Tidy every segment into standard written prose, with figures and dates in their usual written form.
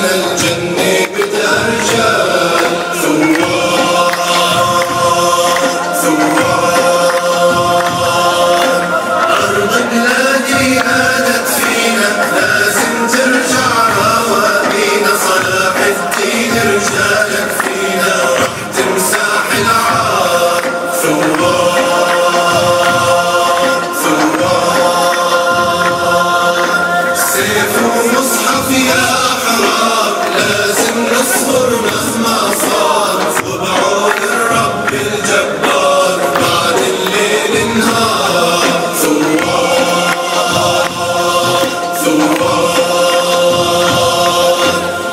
فينا الجنة بترجع ثوار ثوار أرض بلادي نادت فينا لازم ترجع روابينا صلاح الدين رجالك فينا رح تمسح العار ثوار سيف ومصحف يا أحرار لازم نصبر مهما صار وبعون الرب الجبار بعد الليل نهار ثوار ثوار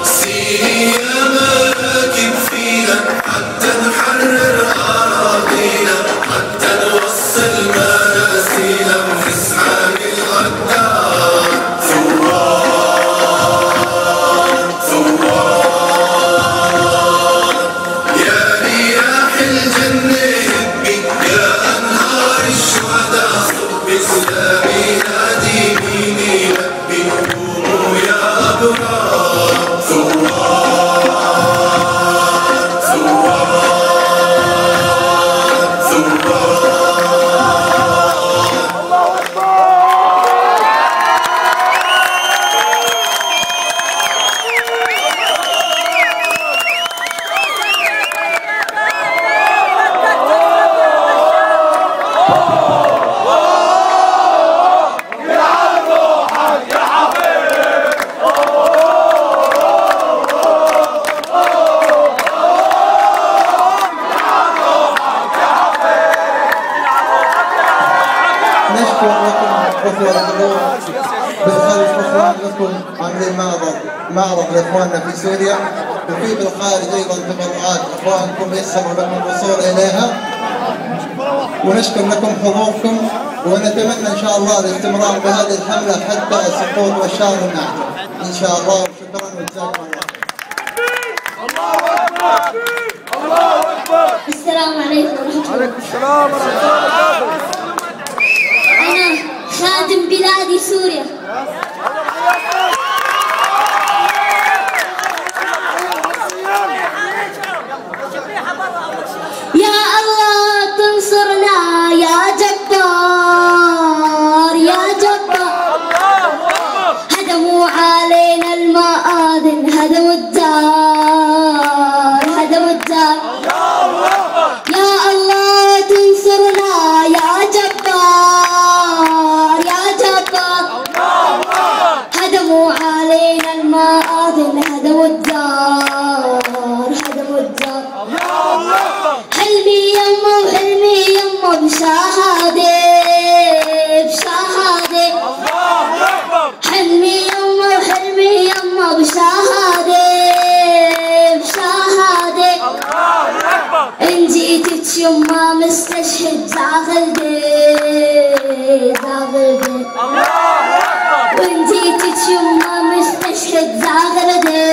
سيري يا مراكب فينا حتى نحرر أراضينا حتى نوصل مراسينا ونسعى للغدار يا رياح الجنة هبي يا أنهار الشهداء صب إسلامي نادي مين يلبي قوموا يا أبرار ثوار ثوار ثوار نشكر لكم اخوة الحضور بالخارج اخوان لكم عاملين معرض لاخواننا في سوريا وفي بالخارج ايضا تبرعات اخوانكم يسروا لكم الوصول اليها ونشكر لكم حضوركم ونتمنى ان شاء الله الاستمرار بهذه الحمله حتى السقوط والشهر الناحيه ان شاء الله وشكرا وجزاكم الله. الله اكبر الله اكبر. السلام عليكم ورحمه الله. وعليكم السلام ورحمه الله وبركاته. أنا خادم بلادي سوريا. يا الله تنصرنا يا جبار يا جبار. هدموا علينا المآذن هدموا الدار هدموا الدار. يا الله تنصرنا يا جبار يا جبار. هدموا علينا المآذن هدموا الدار هدموا الدار. حلمي يمه وحلمي يمه بشهادة بشهادة. حلمي يمه وحلمي يمه بشهادة بشهادة. إن جيتك يما مستشهد زاغلدي زاغلدي. وإن جيتك يما مستشهد زاغلدي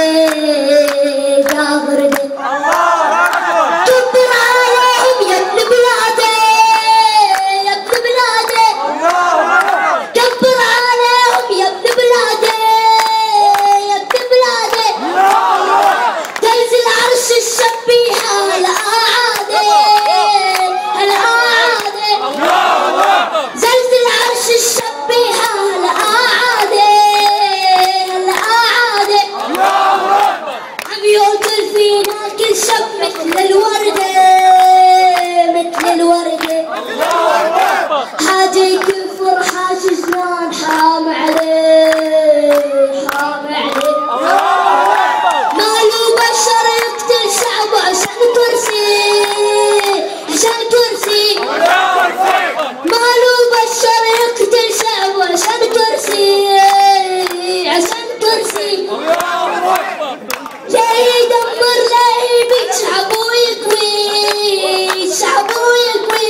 زاغلدي. كبر عليهم يا ابن بلادي يا ابن بلادي. كبر عليهم يا ابن بلادي يا ابن بلادي. تنزل عرش الشبيحة الأعادي الأعادي. زلزل عرش الشبيحة الأعادي الأعادي. عم يقتل فينا كل شب مثل الوردة مثل الوردة. حاجة كفر حاج جنان حرام عليه حرام عليه. مالو بشر يقتل شعبه عشان كرسي عشان كرسي. مالو بشر يقتل شعبه عشان كرسي عشان كرسي. جاي يدمر لهيبي شعبه يقوي شعبه يقوي.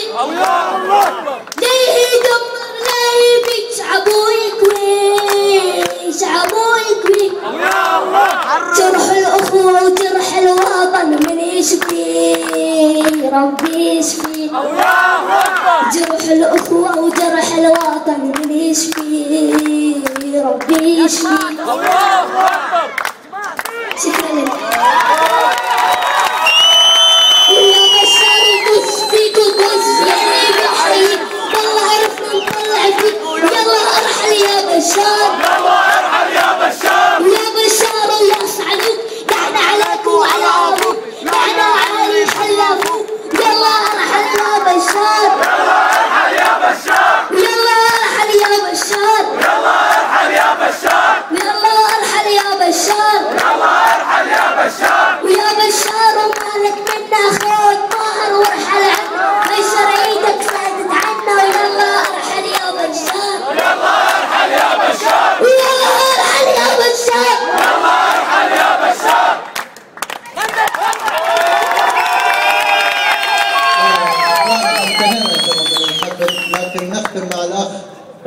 جاي يدمر لهيبي شعبه يقوي شعبه يقوي. جرح الأخوة وجرح الوطن من يشفي ربي يشفي. جرح الأخوة وجرح الوطن من يشفي ربي يشفي.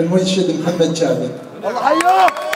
المنشد محمد جابر. الله حياك.